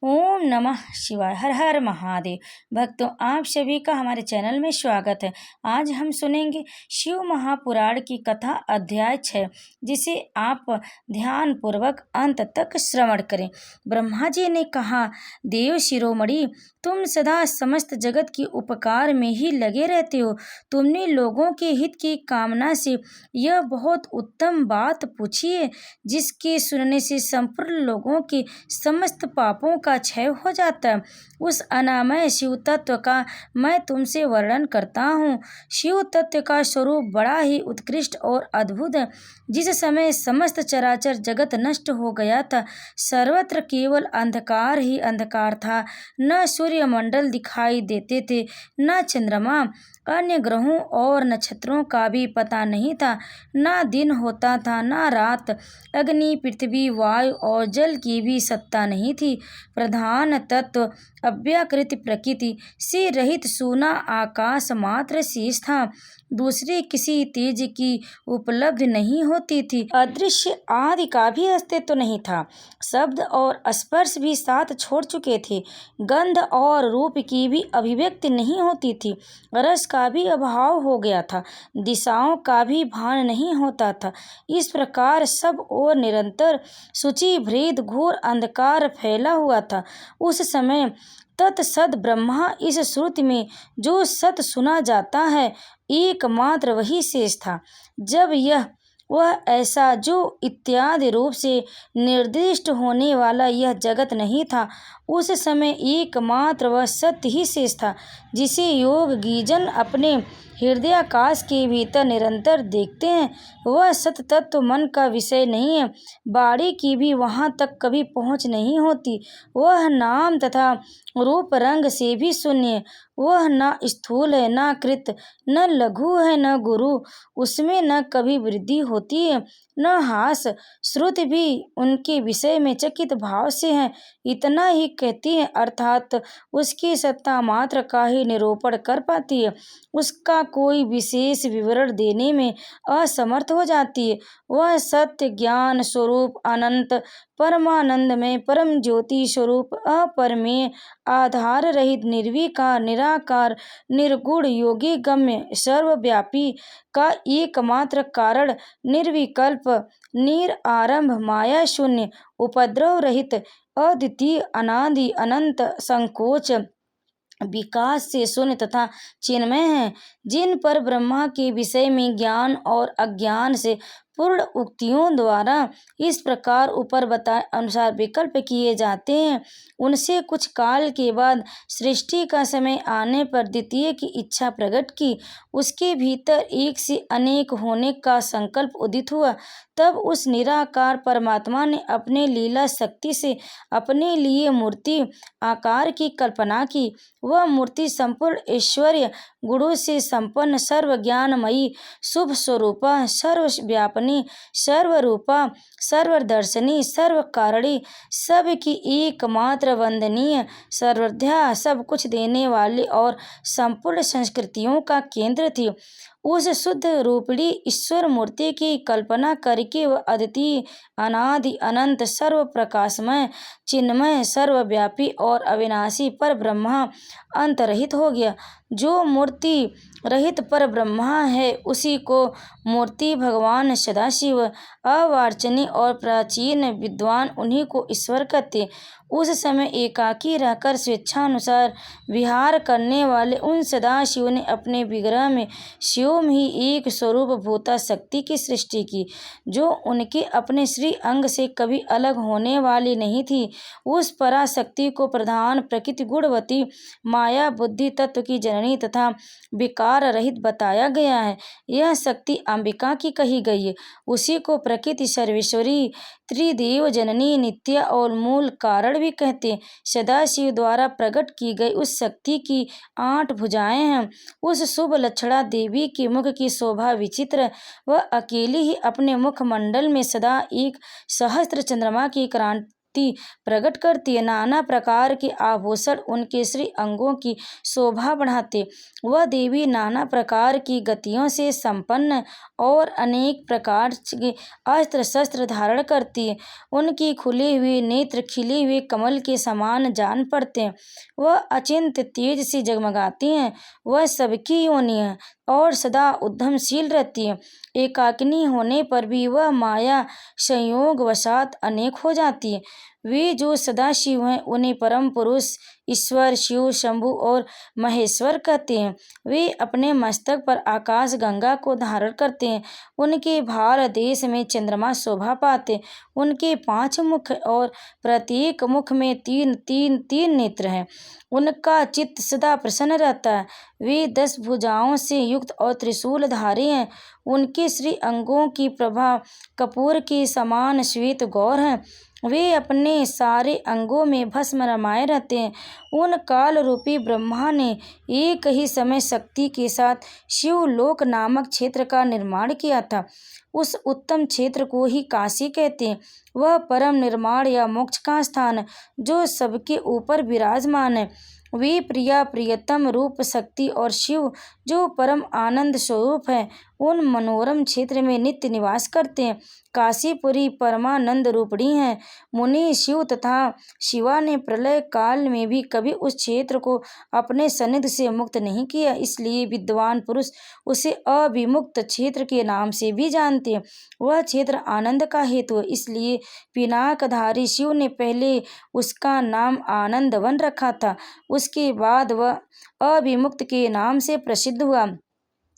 ओम नमः शिवाय। हर हर महादेव। भक्तों, आप सभी का हमारे चैनल में स्वागत है। आज हम सुनेंगे शिव महापुराण की कथा अध्याय 6, जिसे आप ध्यान पूर्वक अंत तक श्रवण करें। ब्रह्मा जी ने कहा, देव शिरोमणि, तुम सदा समस्त जगत की उपकार में ही लगे रहते हो। तुमने लोगों के हित की कामना से यह बहुत उत्तम बात पूछी है, जिसके सुनने से संपूर्ण लोगों के समस्त पापों का क्षय हो जाता है। उस अनामय शिव तत्व का मैं तुमसे वर्णन करता हूँ। शिव तत्व का स्वरूप बड़ा ही उत्कृष्ट और अद्भुत है। जिस समय समस्त चराचर जगत नष्ट हो गया था, सर्वत्र केवल अंधकार ही अंधकार था। न सूर्यमंडल दिखाई देते थे, न चंद्रमा, अन्य ग्रहों और नक्षत्रों का भी पता नहीं था। न दिन होता था, न रात। अग्नि, पृथ्वी, वायु और जल की भी सत्ता नहीं थी। प्रधान तत्व अव्याकृत प्रकृति से रहित सूना आकाश मात्र शेष था। दूसरे किसी तेज की उपलब्धि नहीं होती थी। अदृश्य आदि का भी अस्तित्व नहीं था। शब्द और स्पर्श भी साथ छोड़ चुके थे। गंध और रूप की भी अभिव्यक्ति नहीं होती थी। रस का भी अभाव हो गया था। दिशाओं का भी भान नहीं होता था। इस प्रकार सब ओर निरंतर सूची भेद घोर अंधकार फैला हुआ था। उस समय तत्सद ब्रह्मा, इस श्रुति में जो सत सुना जाता है, एकमात्र वही शेष था। जब वह ऐसा जो इत्यादि रूप से निर्दिष्ट होने वाला यह जगत नहीं था, उस समय एकमात्र वह सत्य ही शेष था, जिसे योगीजन अपने हृदयाकाश के भीतर निरंतर देखते हैं। वह सत्य तत्व मन का विषय नहीं है। वाणी की भी वहाँ तक कभी पहुँच नहीं होती। वह नाम तथा रूप रंग से भी शून्य है। वह न स्थूल है, न कृत, न लघु है, न गुरु। उसमें न कभी वृद्धि होती है, न हास। श्रुति भी उनके विषय में चकित भाव से है। इतना ही कहती है, अर्थात उसकी सत्ता मात्र का ही निरूपण कर पाती है। उसका कोई विशेष विवरण देने में असमर्थ हो जाती है। वह सत्य ज्ञान स्वरूप अनंत परमानंद में परम ज्योति स्वरूप अपरमेय आधार रहित निर्विकार निराकार निर्गुण योगी गम्य सर्वव्यापी का एकमात्र कारण निर्विकल्प निरारंभ माया शून्य उपद्रव रहित अद्वितीय अनादि अनंत संकोच विकास से शून्य तथा चिन्मय है। जिन पर ब्रह्मा के विषय में ज्ञान और अज्ञान से पूर्ण उक्तियों द्वारा इस प्रकार ऊपर बताए अनुसार विकल्प किए जाते हैं, उनसे कुछ काल के बाद सृष्टि का समय आने पर द्वितीय की इच्छा प्रकट की। उसके भीतर एक से अनेक होने का संकल्प उदित हुआ। तब उस निराकार परमात्मा ने अपने लीला शक्ति से अपने लिए मूर्ति आकार की कल्पना की। वह मूर्ति संपूर्ण ऐश्वर्य गुणों से संपन्न सर्वज्ञानमयी शुभ स्वरूपा सर्वव्यापिनी सर्वरूपा सर्वदर्शनी सर्वकारणी सबकी एकमात्र वंदनीय सर्वध्या सब कुछ देने वाली और संपूर्ण संस्कृतियों का केंद्र थी। उस शुद्ध रूपिणी ईश्वर मूर्ति की कल्पना करके वह अद्वितीय अनादि अनंत सर्व प्रकाशमय चिन्मय सर्वव्यापी और अविनाशी पर ब्रह्मा अंतरहित हो गया। जो मूर्ति रहित पर ब्रह्मा है, उसी को मूर्ति भगवान सदाशिव अवार्चनीय और प्राचीन विद्वान उन्हीं को ईश्वर कहते। उस समय एकाकी रहकर स्वेच्छानुसार विहार करने वाले उन सदाशिव ने अपने विग्रह में शिवम ही एक स्वरूप भूता शक्ति की सृष्टि की, जो उनके अपने श्री अंग से कभी अलग होने वाली नहीं थी। उस पराशक्ति को प्रधान प्रकृति गुणवती माया बुद्धि तत्व की जननी तथा विकार रहित बताया गया है। यह शक्ति अंबिका की कही गई है। उसी को प्रकृति सर्वेश्वरी त्रिदेव जननी नित्य और मूल कारण भी कहते हैं। सदाशिव द्वारा प्रकट की गई उस शक्ति की 8 भुजाएं हैं। उस शुभ लक्षणा देवी के मुख की शोभा विचित्र। वह अकेली ही अपने मुखमंडल में सदा एक सहस्त्र चंद्रमा की क्रांति शक्ति प्रकट करती है। नाना प्रकार के आभूषण उनके श्री अंगों की शोभा बढ़ाते। वह देवी नाना प्रकार की गतियों से संपन्न और अनेक प्रकार के अस्त्र शस्त्र धारण करती है। उनकी खुले हुए नेत्र खिले हुए कमल के समान जान पड़ते हैं। वह अचिंत्य तेज से जगमगाती हैं। वह सबकी योनि है और सदा उद्यमशील रहती है। एकाकिनी होने पर भी वह माया संयोग वशात अनेक हो जाती है। वे जो सदा शिव हैं उन्हें परम पुरुष ईश्वर शिव शंभु और महेश्वर कहते हैं। वे अपने मस्तक पर आकाश गंगा को धारण करते हैं। उनके भार देश में चंद्रमा शोभा पाते। उनके 5 मुख और प्रत्येक मुख में 3 नेत्र हैं। उनका चित्त सदा प्रसन्न रहता है। वे 10 भुजाओं से युक्त और त्रिशूलधारी हैं। उनके श्री अंगों की प्रभा कपूर के समान श्वेत गौर है। वे अपने सारे अंगों में भस्म रमाए रहते हैं। उन काल रूपी ब्रह्मा ने एक ही समय शक्ति के साथ शिवलोक नामक क्षेत्र का निर्माण किया था। उस उत्तम क्षेत्र को ही काशी कहते हैं। वह परम निर्माण या मोक्ष का स्थान है जो सबके ऊपर विराजमान है। वे प्रिया प्रियतम रूप शक्ति और शिव जो परम आनंद स्वरूप है उन मनोरम क्षेत्र में नित्य निवास करते हैं। काशीपुरी परमानंद रूपणी है। मुनि शिव तथा शिवा ने प्रलय काल में भी कभी उस क्षेत्र को अपने सानिध्य से मुक्त नहीं किया। इसलिए विद्वान पुरुष उसे अविमुक्त क्षेत्र के नाम से भी जानते हैं। वह क्षेत्र आनंद का हेतु है। इसलिए पिनाकधारी शिव ने पहले उसका नाम आनंद वन रखा था। उसके बाद वह अविमुक्त के नाम से प्रसिद्ध हुआ।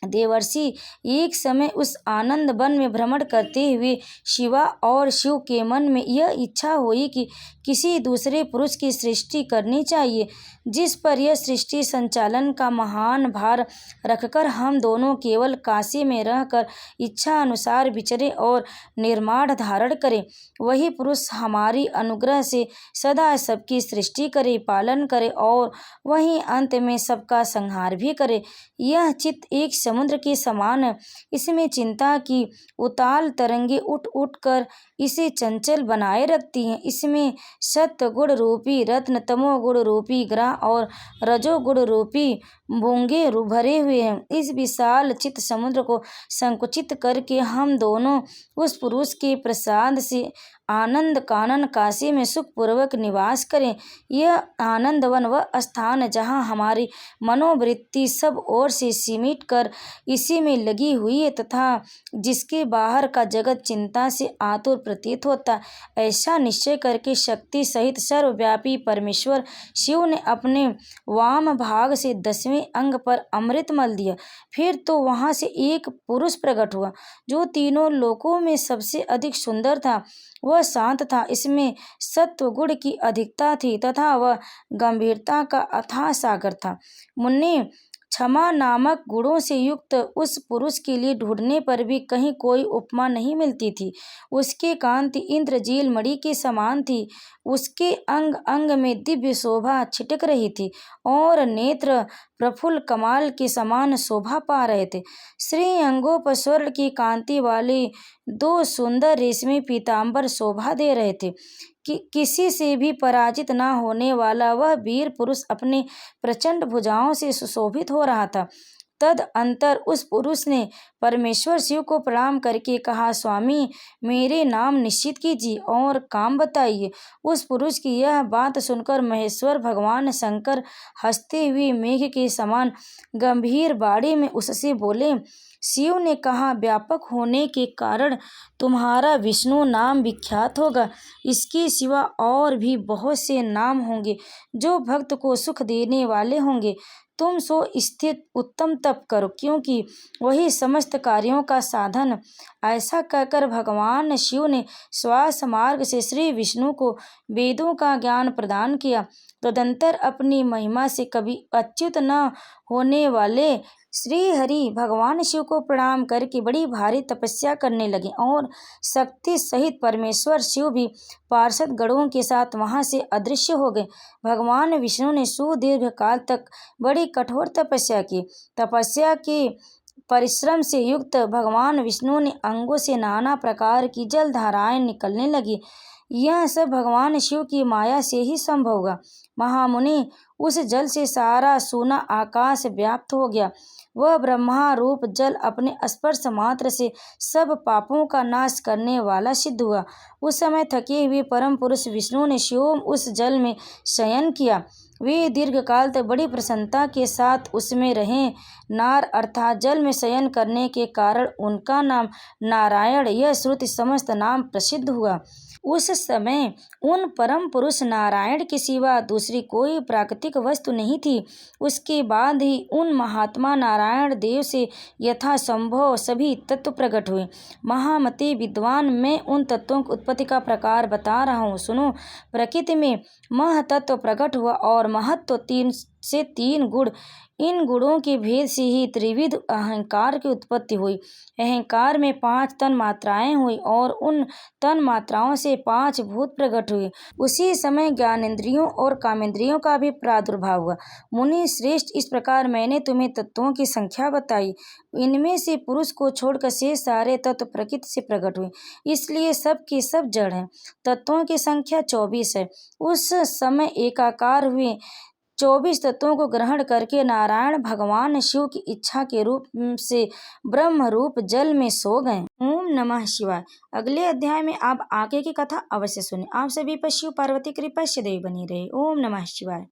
देवर्षि एक समय उस आनंद वन में भ्रमण करते हुए शिवा और शिव के मन में यह इच्छा हुई कि किसी दूसरे पुरुष की सृष्टि करनी चाहिए जिस पर यह सृष्टि संचालन का महान भार रखकर हम दोनों केवल काशी में रहकर इच्छा अनुसार विचरे और निर्माण धारण करें। वही पुरुष हमारी अनुग्रह से सदा सबकी सृष्टि करे पालन करे और वहीं अंत में सबका संहार भी करे। यह चित्त एक समुद्र के समान है। इसमें चिंता की उताल तरंगे उठ उठ कर इसे चंचल बनाए रखती हैं। इसमें सत्व गुण रूपी रत्न तमोगुण रूपी ग्रह और रजोगुण रूपी भूंगे भरे हुए हैं। इस विशाल चित्त समुद्र को संकुचित करके हम दोनों उस पुरुष के प्रसाद से आनंद कानन काशी में सुखपूर्वक निवास करें। यह आनंदवन वह स्थान है जहाँ हमारी मनोवृत्ति सब ओर से सिमट कर इसी में लगी हुई है तथा जिसके बाहर का जगत चिंता से आतुर प्रतीत होता। ऐसा निश्चय करके शक्ति सहित सर्वव्यापी परमेश्वर शिव ने अपने वाम भाग से 10वें अंग पर अमृत मल दिया। फिर तो वहाँ से एक पुरुष प्रकट हुआ जो तीनों लोकों में सबसे अधिक सुंदर था। वह शांत था। इसमें सत्व गुण की अधिकता थी तथा वह गंभीरता का अथाह सागर था। मुन्ने क्षमा नामक गुणों से युक्त उस पुरुष के लिए ढूंढने पर भी कहीं कोई उपमा नहीं मिलती थी। उसकी कांति इंद्रजील मणि के समान थी। उसके अंग अंग में दिव्य शोभा छिटक रही थी और नेत्र प्रफुल्ल कमाल के समान शोभा पा रहे थे। श्री अंगों पर स्वर्ण की कांति वाले 2 सुंदर रेशमी पीताम्बर शोभा दे रहे थे। किसी से भी पराजित न होने वाला वह वीर पुरुष अपने प्रचंड भुजाओं से सुशोभित हो रहा था। तदअंतर उस पुरुष ने परमेश्वर शिव को प्रणाम करके कहा, स्वामी मेरे नाम निश्चित कीजिए और काम बताइए। उस पुरुष की यह बात सुनकर महेश्वर भगवान शंकर हंसते हुए मेघ के समान गंभीर वाणी में उससे बोले। शिव ने कहा, व्यापक होने के कारण तुम्हारा विष्णु नाम विख्यात होगा। इसके सिवा और भी बहुत से नाम होंगे जो भक्त को सुख देने वाले होंगे। तुम सो स्थित उत्तम तप करो क्योंकि वही समस्त कार्यों का साधन। ऐसा कहकर भगवान शिव ने श्वास मार्ग से श्री विष्णु को वेदों का ज्ञान प्रदान किया। तदंतर अपनी महिमा से कभी अच्युत न होने वाले श्री हरि भगवान शिव को प्रणाम करके बड़ी भारी तपस्या करने लगे और शक्ति सहित परमेश्वर शिव भी पार्षद गणों के साथ वहां से अदृश्य हो गए। भगवान विष्णु ने सुदीर्घ काल तक बड़ी कठोर तपस्या की। तपस्या के परिश्रम से युक्त भगवान विष्णु ने अंगों से नाना प्रकार की जल धाराएं निकलने लगी। यह सब भगवान शिव की माया से ही संभव हुआ। महामुनि, उस जल से सारा सोना आकाश व्याप्त हो गया। वह ब्रह्मा रूप जल अपने स्पर्श मात्र से सब पापों का नाश करने वाला सिद्ध हुआ। उस समय थके हुए परम पुरुष विष्णु ने स्वयं उस जल में शयन किया। वे दीर्घ काल तक बड़ी प्रसन्नता के साथ उसमें रहे। नार अर्थात जल में शयन करने के कारण उनका नाम नारायण, यह श्रुति समस्त नाम प्रसिद्ध हुआ। उस समय उन परम पुरुष नारायण के सिवा दूसरी कोई प्राकृतिक वस्तु नहीं थी। उसके बाद ही उन महात्मा नारायण देव से यथासंभव सभी तत्व प्रकट हुए। महामते विद्वान, मैं उन तत्वों की उत्पत्ति का प्रकार बता रहा हूँ, सुनो। प्रकृति में मह तत्व प्रकट हुआ और महत्व 3 गुण। इन गुणों के भेद से ही त्रिविध अहंकार की उत्पत्ति हुई। अहंकार में 5 तन मात्राएं हुई और उन तन मात्राओं से 5 भूत प्रकट हुए। उसी समय ज्ञानेंद्रियों और कामेंद्रियों का भी प्रादुर्भाव हुआ। मुनि श्रेष्ठ, इस प्रकार मैंने तुम्हें तत्वों की संख्या बताई। इनमें से पुरुष को छोड़कर शेष सारे तत्व प्रकृति से प्रकट हुए, इसलिए सब के सब जड़ हैं। तत्वों की संख्या 24 है। उस समय एकाकार हुए 24 तत्वों को ग्रहण करके नारायण भगवान शिव की इच्छा के रूप से ब्रह्म रूप जल में सो गए। ओम नमः शिवाय। अगले अध्याय में आप आगे की कथा अवश्य सुने। आप सभी पर शिव पार्वती कृपा सदैव बनी रहे। ओम नमः शिवाय।